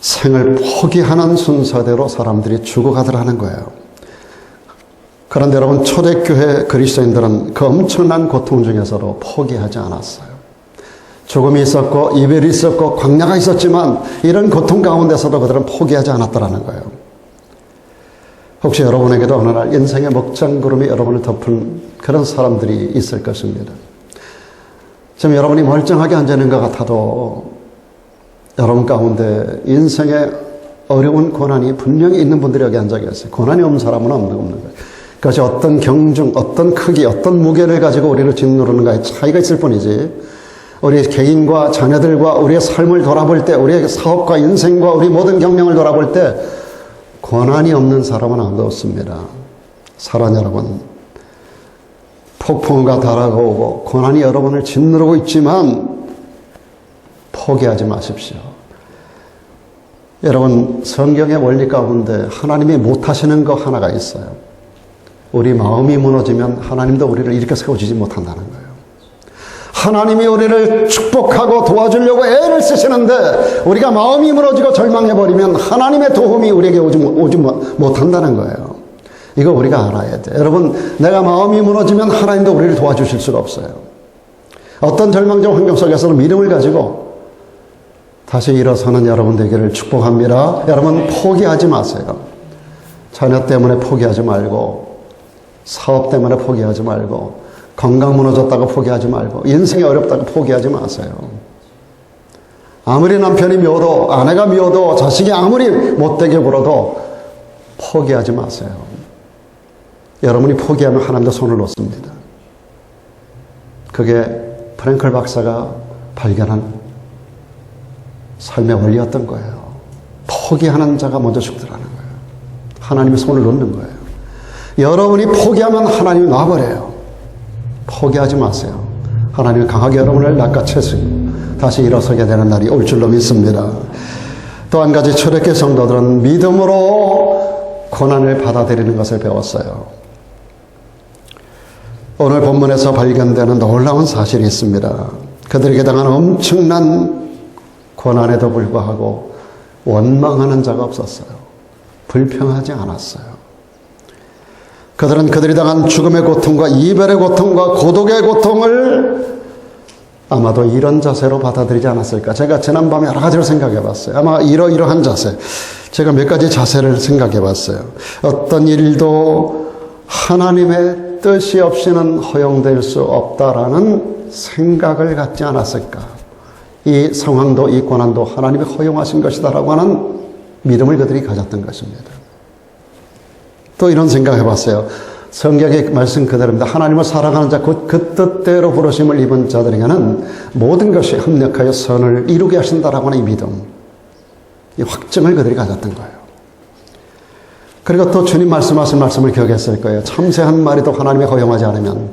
생을 포기하는 순서대로 사람들이 죽어가더라는 거예요. 그런데 여러분, 초대교회 그리스도인들은 그 엄청난 고통 중에서도 포기하지 않았어요. 죽음이 있었고 이별이 있었고 광야가 있었지만 이런 고통 가운데서도 그들은 포기하지 않았다는 거예요. 혹시 여러분에게도 어느 날 인생의 먹장구름이 여러분을 덮은 그런 사람들이 있을 것입니다. 지금 여러분이 멀쩡하게 앉아 있는 것 같아도 여러분 가운데 인생의 어려운 고난이 분명히 있는 분들이 여기 앉아 계세요. 고난이 없는 사람은 없는 거예요. 그것이 어떤 경중, 어떤 크기, 어떤 무게를 가지고 우리를 짓누르는가의 차이가 있을 뿐이지, 우리 개인과 자녀들과 우리의 삶을 돌아볼 때, 우리의 사업과 인생과 우리 모든 경영을 돌아볼 때 고난이 없는 사람은 아무도 없습니다. 사랑 여러분, 폭풍우가 달아오고 고난이 여러분을 짓누르고 있지만 포기하지 마십시오. 여러분, 성경의 원리 가운데 하나님이 못하시는 거 하나가 있어요. 우리 마음이 무너지면 하나님도 우리를 일으켜 세워주지 못한다는 거예요. 하나님이 우리를 축복하고 도와주려고 애를 쓰시는데 우리가 마음이 무너지고 절망해버리면 하나님의 도움이 우리에게 오지 못한다는 거예요. 이거 우리가 알아야 돼. 여러분, 내가 마음이 무너지면 하나님도 우리를 도와주실 수가 없어요. 어떤 절망적 환경 속에서는 믿음을 가지고 다시 일어서는 여러분 되기를 축복합니다. 여러분, 포기하지 마세요. 자녀 때문에 포기하지 말고, 사업 때문에 포기하지 말고, 건강 무너졌다고 포기하지 말고, 인생이 어렵다고 포기하지 마세요. 아무리 남편이 미워도, 아내가 미워도, 자식이 아무리 못되게 굴어도 포기하지 마세요. 여러분이 포기하면 하나님도 손을 놓습니다. 그게 프랭클 박사가 발견한 삶의 원리였던 거예요. 포기하는 자가 먼저 죽더라는 거예요. 하나님이 손을 놓는 거예요. 여러분이 포기하면 하나님이 놔버려요. 포기하지 마세요. 하나님이 강하게 여러분을 낚아채시고 다시 일어서게 되는 날이 올 줄로 믿습니다. 또 한 가지, 초대교회 성도들은 믿음으로 고난을 받아들이는 것을 배웠어요. 오늘 본문에서 발견되는 놀라운 사실이 있습니다. 그들에게 당한 엄청난 고난에도 불구하고 원망하는 자가 없었어요. 불평하지 않았어요. 그들은 그들이 당한 죽음의 고통과 이별의 고통과 고독의 고통을 아마도 이런 자세로 받아들이지 않았을까. 제가 지난밤에 여러 가지를 생각해 봤어요. 아마 이러이러한 자세. 제가 몇 가지 자세를 생각해 봤어요. 어떤 일도 하나님의 뜻이 없이는 허용될 수 없다라는 생각을 갖지 않았을까. 이 상황도 이 고난도 하나님이 허용하신 것이다라고 하는 믿음을 그들이 가졌던 것입니다. 또 이런 생각 해봤어요. 성경의 말씀 그대로입니다. 하나님을 사랑하는 자, 곧 그 뜻대로 부르심을 입은 자들에게는 모든 것이 합력하여 선을 이루게 하신다라고 하는 이 믿음, 이 확증을 그들이 가졌던 거예요. 그리고 또 주님 말씀하신 말씀을 기억했을 거예요. 참새 한 마리도 하나님이 허용하지 않으면,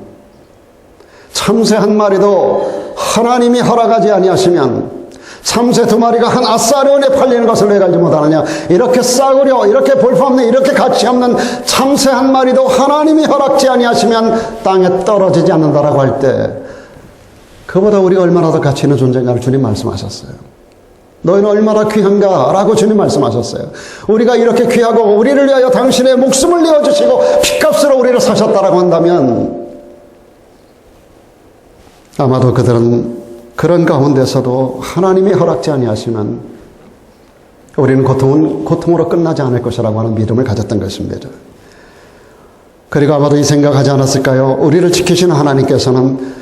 참새 한 마리도 하나님이 허락하지 아니하시면, 참새 두 마리가 한 아사리온에 팔리는 것을 왜 알지 못하느냐. 이렇게 싸구려, 이렇게 볼품없는, 이렇게 가치 없는 참새 한 마리도 하나님이 허락지 아니하시면 땅에 떨어지지 않는다라고 할 때, 그보다 우리가 얼마나 더 가치 있는 존재인가를 주님 말씀하셨어요. 너희는 얼마나 귀한가 라고 주님 말씀하셨어요. 우리가 이렇게 귀하고 우리를 위하여 당신의 목숨을 내어주시고 피값으로 우리를 사셨다라고 한다면 아마도 그들은 그런 가운데서도 하나님이 허락지 아니하시면 우리는 고통으로 끝나지 않을 것이라고 하는 믿음을 가졌던 것입니다. 그리고 아마도 이 생각하지 않았을까요? 우리를 지키시는 하나님께서는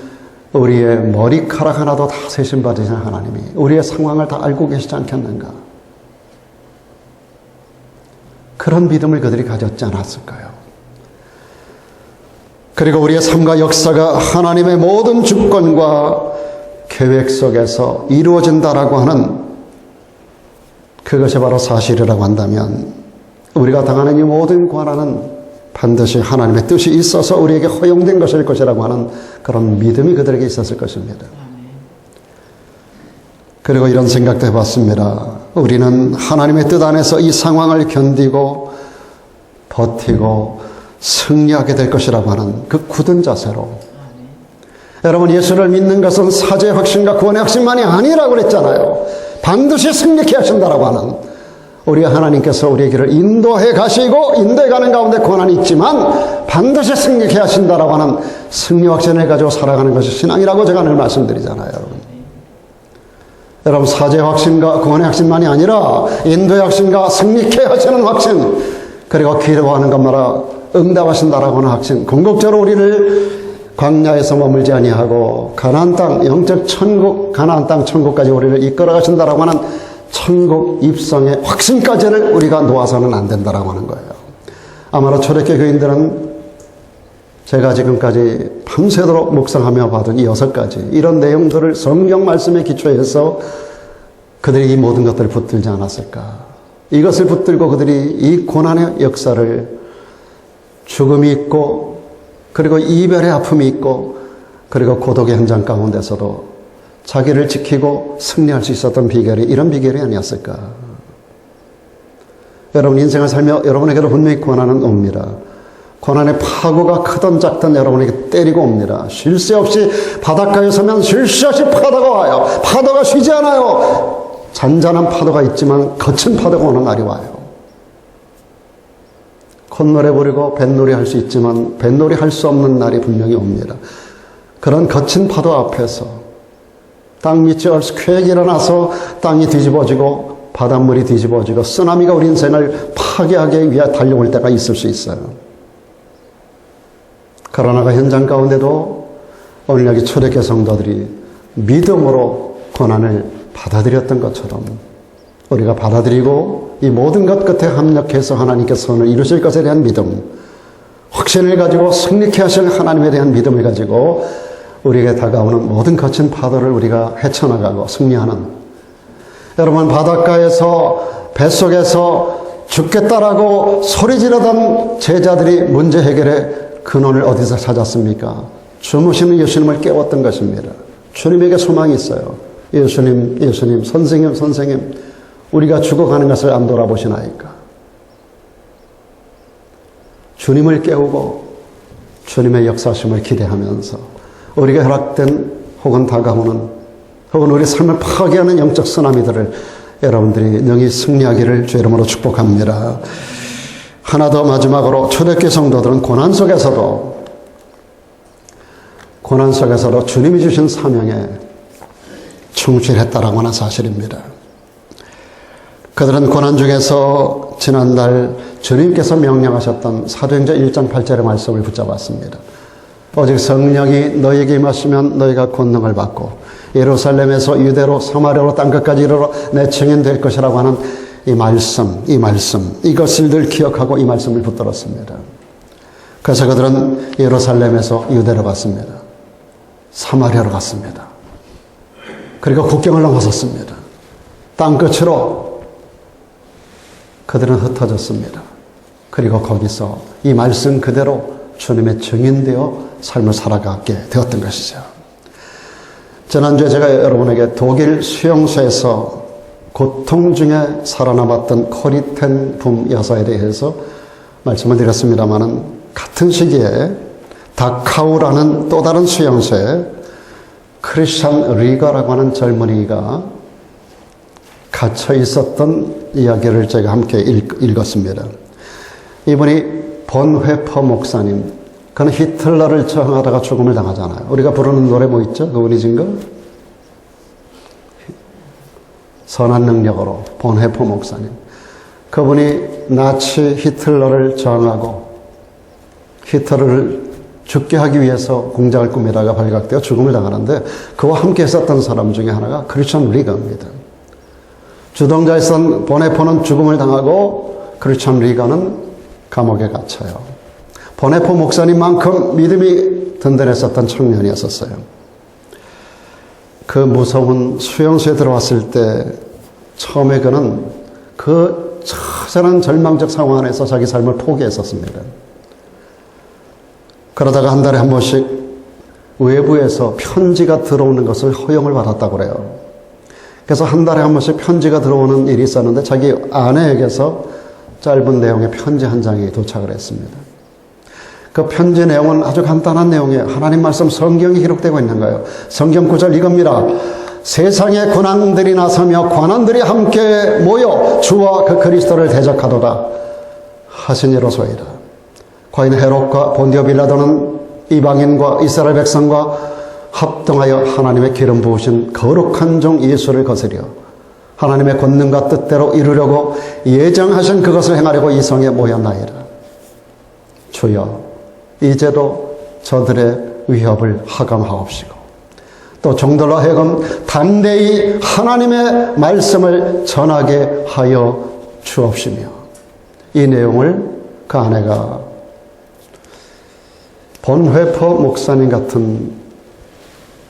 우리의 머리카락 하나도 다 세심받으시는 하나님이 우리의 상황을 다 알고 계시지 않겠는가? 그런 믿음을 그들이 가졌지 않았을까요? 그리고 우리의 삶과 역사가 하나님의 모든 주권과 계획 속에서 이루어진다라고 하는 그것이 바로 사실이라고 한다면 우리가 당하는 이 모든 고난은 반드시 하나님의 뜻이 있어서 우리에게 허용된 것일 것이라고 하는 그런 믿음이 그들에게 있었을 것입니다. 그리고 이런 생각도 해봤습니다. 우리는 하나님의 뜻 안에서 이 상황을 견디고 버티고 승리하게 될 것이라고 하는 그 굳은 자세로 여러분, 예수를 믿는 것은 사죄의 확신과 구원의 확신만이 아니라고 그랬잖아요. 반드시 승리케 하신다라고 하는, 우리 하나님께서 우리의 길을 인도해 가시고 인도해 가는 가운데 고난이 있지만 반드시 승리케 하신다라고 하는 승리 확신을 가지고 살아가는 것이 신앙이라고 제가 늘 말씀드리잖아요. 여러분, 사죄의 확신과 구원의 확신만이 아니라 인도의 확신과 승리케 하시는 확신, 그리고 기도하는 것마다 응답하신다라고 하는 확신, 궁극적으로 우리를 광야에서 머물지 아니하고 가나안 땅, 영적 천국, 가나안 땅 천국까지 우리를 이끌어 가신다라고 하는 천국 입성의 확신까지를 우리가 놓아서는 안 된다라고 하는 거예요. 아마도 초대교회 교인들은 제가 지금까지 밤새도록 묵상하며 받은 이 6가지 이런 내용들을 성경 말씀에 기초해서 그들이 이 모든 것들을 붙들지 않았을까. 이것을 붙들고 그들이 이 고난의 역사를, 죽음이 있고 그리고 이별의 아픔이 있고 그리고 고독의 현장 가운데서도 자기를 지키고 승리할 수 있었던 비결이 이런 비결이 아니었을까. 여러분, 인생을 살며 여러분에게도 분명히 고난은 옵니다. 고난의 파고가 크든 작든 여러분에게 때리고 옵니다. 쉴 새 없이 바닷가에 서면 쉴 새 없이 파도가 와요. 파도가 쉬지 않아요. 잔잔한 파도가 있지만 거친 파도가 오는 날이 와요. 콧노래 부리고 뱃놀이 할 수 있지만 뱃놀이 할 수 없는 날이 분명히 옵니다. 그런 거친 파도 앞에서 땅 밑이 얼스퀘게 일어나서 땅이 뒤집어지고 바닷물이 뒤집어지고 쓰나미가 우리 인생을 파괴하기 위해 달려올 때가 있을 수 있어요. 그러나 그 현장 가운데도 오늘 여기 초대교회 성도들이 믿음으로 고난을 받아들였던 것처럼 우리가 받아들이고 이 모든 것 끝에 합력해서 하나님께서 선을 이루실 것에 대한 믿음, 확신을 가지고 승리케 하실 하나님에 대한 믿음을 가지고 우리에게 다가오는 모든 거친 파도를 우리가 헤쳐나가고 승리하는, 여러분, 바닷가에서 뱃속에서 죽겠다라고 소리 지르던 제자들이 문제 해결의 근원을 어디서 찾았습니까? 주무시는 예수님을 깨웠던 것입니다. 주님에게 소망이 있어요. 예수님, 예수님, 선생님, 선생님, 우리가 죽어가는 것을 안 돌아보시나이까? 주님을 깨우고 주님의 역사심을 기대하면서 우리가 허락된 혹은 다가오는 혹은 우리 삶을 파괴하는 영적 쓰나미들을 여러분들이 능히 승리하기를 주 이름으로 축복합니다. 하나 더 마지막으로 초대교회 성도들은 고난 속에서도 주님이 주신 사명에 충실했다라고 하는 사실입니다. 그들은 고난 중에서 지난달 주님께서 명령하셨던 사도행전 1장 8절의 말씀을 붙잡았습니다. 오직 성령이 너희에게 임하시면 너희가 권능을 받고 예루살렘에서 유대로 사마리아로 땅끝까지 이르러 내 증인 될 것이라고 하는 이 말씀, 이것을 늘 기억하고 이 말씀을 붙들었습니다. 그래서 그들은 예루살렘에서 유대로 갔습니다. 사마리아로 갔습니다. 그리고 국경을 넘어섰습니다. 땅끝으로 그들은 흩어졌습니다. 그리고 거기서 이 말씀 그대로 주님의 증인되어 삶을 살아가게 되었던 것이죠. 지난주에 제가 여러분에게 독일 수용소에서 고통 중에 살아남았던 코리텐 붐 여사에 대해서 말씀을 드렸습니다마는 같은 시기에 다카우라는 또 다른 수용소에 크리스찬 리가라고 하는 젊은이가 갇혀 있었던 이야기를 제가 함께 읽었습니다. 이분이 본회퍼 목사님, 그는 히틀러를 저항하다가 죽음을 당하잖아요. 우리가 부르는 노래 뭐 있죠? 그분이 지은 거? 선한 능력으로 본회퍼 목사님. 그분이 나치 히틀러를 저항하고 히틀러를 죽게 하기 위해서 공작을 꾸미다가 발각되어 죽음을 당하는데 그와 함께 했었던 사람 중에 하나가 크리스찬 리가입니다. 주동자였던 본회퍼는 죽음을 당하고 크리스찬 리가는 감옥에 갇혀요. 본회퍼 목사님만큼 믿음이 든든했었던 청년이었어요. 그 무서운 수용소에 들어왔을 때 처음에 그는 그 처절한 절망적 상황 안에서 자기 삶을 포기했었습니다. 그러다가 한 달에 한 번씩 외부에서 편지가 들어오는 것을 허용을 받았다고 그래요. 그래서 한 달에 한 번씩 편지가 들어오는 일이 있었는데 자기 아내에게서 짧은 내용의 편지 한 장이 도착을 했습니다. 그 편지 내용은 아주 간단한 내용이에요. 하나님 말씀 성경이 기록되고 있는 거예요. 성경 구절 이겁니다. 세상의 군왕들이 나서며 관원들이 함께 모여 주와 그 그리스도를 대적하도다 하시니로소이다. 과연 헤롯과 본디오 빌라도는 이방인과 이스라엘 백성과 합동하여 하나님의 기름 부으신 거룩한 종 예수를 거스려 하나님의 권능과 뜻대로 이루려고 예정하신 그것을 행하려고 이 성에 모였나이다. 주여, 이제도 저들의 위협을 하감하옵시고 또 종들로 하여금 담대히 하나님의 말씀을 전하게 하여 주옵시며, 이 내용을 그 아내가 본회퍼 목사님 같은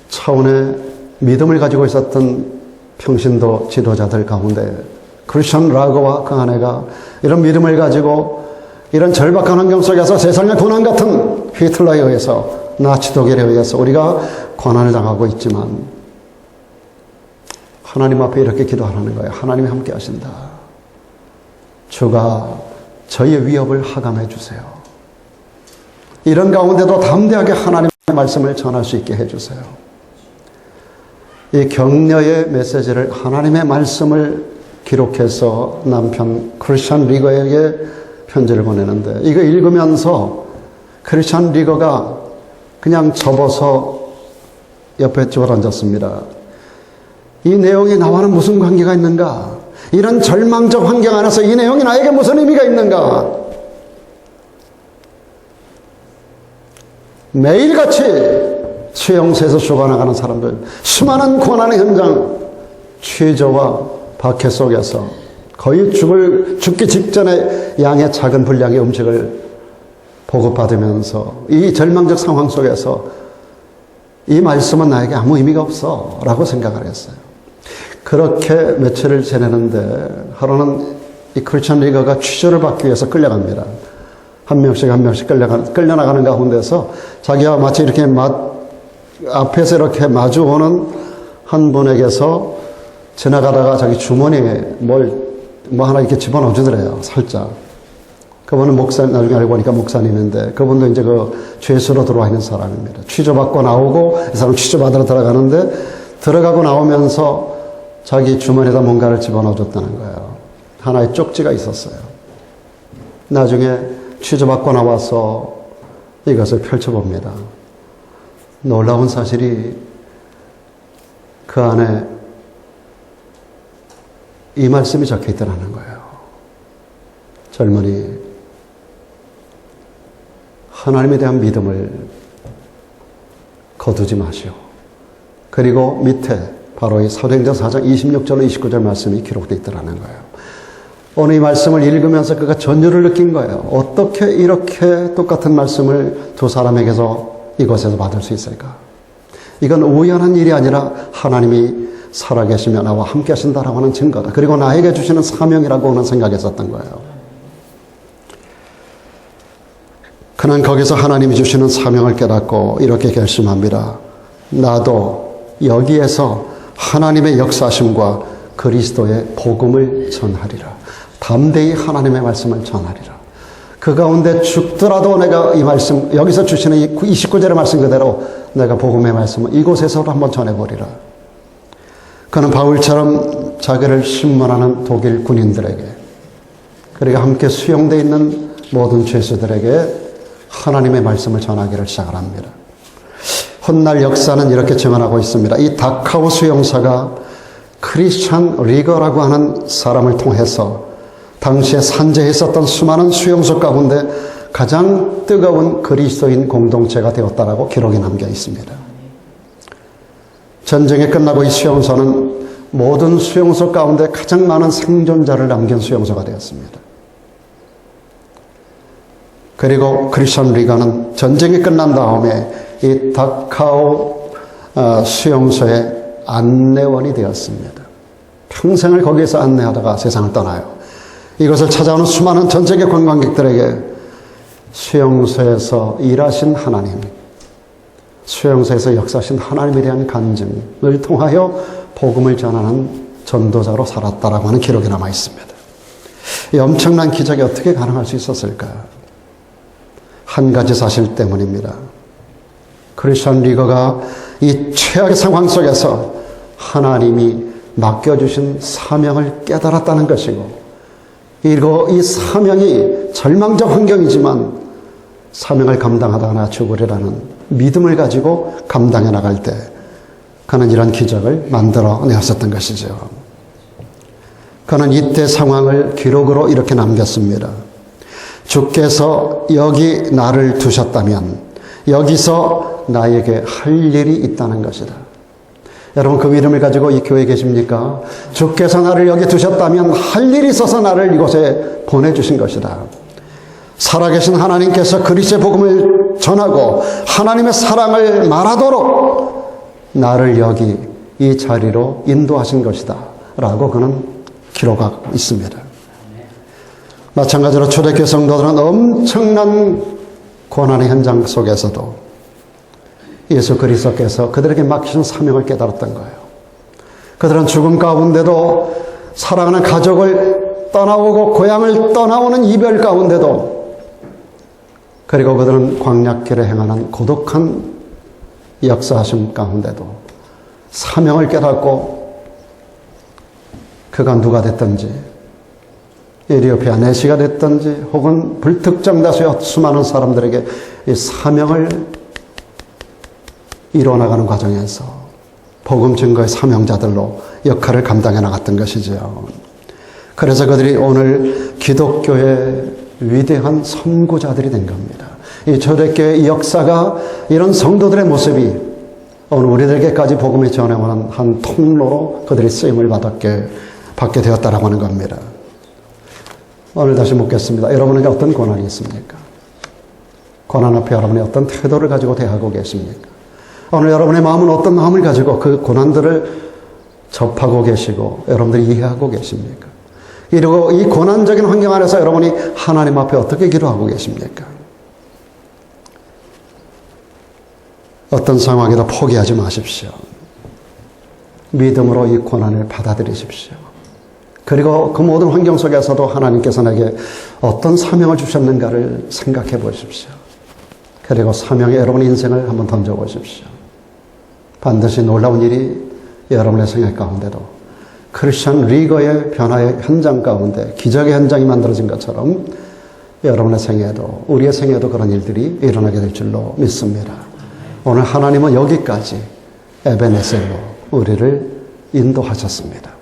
차원의 믿음을 가지고 있었던 평신도 지도자들 가운데 크리스천 라거와 그 아내가 이런 믿음을 가지고 이런 절박한 환경 속에서 세상의 고난 같은 히틀러에 의해서, 나치 독일에 의해서 우리가 고난을 당하고 있지만 하나님 앞에 이렇게 기도하라는 거예요. 하나님이 함께 하신다. 주가 저의 위협을 하감해 주세요. 이런 가운데도 담대하게 하나님의 말씀을 전할 수 있게 해주세요. 이 격려의 메시지를, 하나님의 말씀을 기록해서 남편 크리스찬 리거에게 편지를 보내는데, 이거 읽으면서 크리스찬 리거가 그냥 접어서 옆에 집어던졌습니다. 이 내용이 나와는 무슨 관계가 있는가? 이런 절망적 환경 안에서 이 내용이 나에게 무슨 의미가 있는가? 매일같이 수용소에서 죽어나가는 사람들, 수많은 고난의 현장, 취조와 박해 속에서 거의 죽기 직전에 양의 작은 분량의 음식을 보급받으면서 이 절망적 상황 속에서 이 말씀은 나에게 아무 의미가 없어 라고 생각을 했어요. 그렇게 며칠을 지내는데 하루는 이 크리스찬 리거가 취조를 받기 위해서 끌려갑니다. 한 명씩 끌려나가는 가운데서 자기와 마치 이렇게 앞에서 이렇게 마주오는 한 분에게서 지나가다가 자기 주머니에 뭐 하나 이렇게 집어넣어 주더래요. 살짝. 그분은 나중에 알고 보니까 목사님인데, 그분도 이제 그 죄수로 들어와 있는 사람입니다. 취조받고 나오고, 이 사람 취조받으러 들어가는데, 들어가고 나오면서 자기 주머니에다 뭔가를 집어넣어 줬다는 거예요. 하나의 쪽지가 있었어요. 나중에 취조받고 나와서 이것을 펼쳐봅니다. 놀라운 사실이 그 안에 이 말씀이 적혀 있더라는 거예요. 젊은이, 하나님에 대한 믿음을 거두지 마시오. 그리고 밑에 바로 이 사도행전 4장 26절로 29절 말씀이 기록되어 있더라는 거예요. 오늘 이 말씀을 읽으면서 그가 전율을 느낀 거예요. 어떻게 이렇게 똑같은 말씀을 두 사람에게서 이곳에서 받을 수 있을까? 이건 우연한 일이 아니라 하나님이 살아계시며 나와 함께 하신다라고 하는 증거다. 그리고 나에게 주시는 사명이라고는 생각했었던 거예요. 그는 거기서 하나님이 주시는 사명을 깨닫고 이렇게 결심합니다. 나도 여기에서 하나님의 역사심과 그리스도의 복음을 전하리라. 담대히 하나님의 말씀을 전하리라. 그 가운데 죽더라도 내가 이 말씀, 여기서 주시는 29절의 말씀 그대로 내가 복음의 말씀을 이곳에서도 한번 전해버리라. 그는 바울처럼 자기를 신문하는 독일 군인들에게, 그리고 함께 수용되어 있는 모든 죄수들에게 하나님의 말씀을 전하기를 시작을 합니다. 훗날 역사는 이렇게 증언하고 있습니다. 이 다카우 수용사가 크리스찬 리거라고 하는 사람을 통해서 당시에 산재했었던 수많은 수용소 가운데 가장 뜨거운 그리스도인 공동체가 되었다라고 기록이 남겨 있습니다. 전쟁이 끝나고 이 수용소는 모든 수용소 가운데 가장 많은 생존자를 남긴 수용소가 되었습니다. 그리고 크리스찬 리거는 전쟁이 끝난 다음에 이 다카오 수용소의 안내원이 되었습니다. 평생을 거기에서 안내하다가 세상을 떠나요. 이것을 찾아오는 수많은 전 세계 관광객들에게 수용소에서 일하신 하나님, 수용소에서 역사하신 하나님에 대한 간증을 통하여 복음을 전하는 전도자로 살았다라고 하는 기록이 남아 있습니다. 이 엄청난 기적이 어떻게 가능할 수 있었을까? 한 가지 사실 때문입니다. 크리스천 리거가 이 최악의 상황 속에서 하나님이 맡겨주신 사명을 깨달았다는 것이고, 이 사명이 절망적 환경이지만 사명을 감당하다가 나 죽으리라는 믿음을 가지고 감당해 나갈 때 그는 이런 기적을 만들어내었었던 것이죠. 그는 이때 상황을 기록으로 이렇게 남겼습니다. 주께서 여기 나를 두셨다면 여기서 나에게 할 일이 있다는 것이다. 여러분, 그 믿음을 가지고 이 교회에 계십니까? 주께서 나를 여기 두셨다면 할 일이 있어서 나를 이곳에 보내주신 것이다. 살아계신 하나님께서 그리스도의 복음을 전하고 하나님의 사랑을 말하도록 나를 여기 이 자리로 인도하신 것이다 라고 그는 기록하고 있습니다. 마찬가지로 초대교회 성도들은 엄청난 고난의 현장 속에서도 예수 그리스도께서 그들에게 맡기신 사명을 깨달았던 거예요. 그들은 죽음 가운데도 사랑하는 가족을 떠나오고 고향을 떠나오는 이별 가운데도, 그리고 그들은 광야길에 행하는 고독한 역사하심 가운데도 사명을 깨닫고 그가 누가 됐든지, 에티오피아 내시가 됐든지 혹은 불특정 다수의 수많은 사람들에게 이 사명을 이루어나가는 과정에서 복음 증거의 사명자들로 역할을 감당해 나갔던 것이죠. 그래서 그들이 오늘 기독교의 위대한 선구자들이 된 겁니다. 이 초대교회의 역사가 이런 성도들의 모습이 오늘 우리들에게까지 복음을 전해오는 한 통로로 그들이 쓰임을 받게 되었다라고 하는 겁니다. 오늘 다시 묻겠습니다. 여러분에게 어떤 고난이 있습니까? 고난 앞에 여러분이 어떤 태도를 가지고 대하고 계십니까? 오늘 여러분의 마음은 어떤 마음을 가지고 그 고난들을 접하고 계시고 여러분들이 이해하고 계십니까? 그리고 이 고난적인 환경 안에서 여러분이 하나님 앞에 어떻게 기도하고 계십니까? 어떤 상황에도 포기하지 마십시오. 믿음으로 이 고난을 받아들이십시오. 그리고 그 모든 환경 속에서도 하나님께서 내게 어떤 사명을 주셨는가를 생각해 보십시오. 그리고 사명에 여러분의 인생을 한번 던져보십시오. 반드시 놀라운 일이 여러분의 생애 가운데도 크리스천 리거의 변화의 현장 가운데 기적의 현장이 만들어진 것처럼 여러분의 생애에도, 우리의 생애에도 그런 일들이 일어나게 될 줄로 믿습니다. 오늘 하나님은 여기까지 에베네셀로 우리를 인도하셨습니다.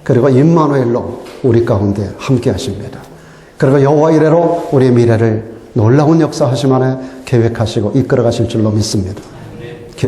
그리고 임마누엘로 우리 가운데 함께 하십니다. 그리고 여호와 이레로 우리의 미래를 놀라운 역사하심 안에 계획하시고 이끌어 가실 줄로 믿습니다.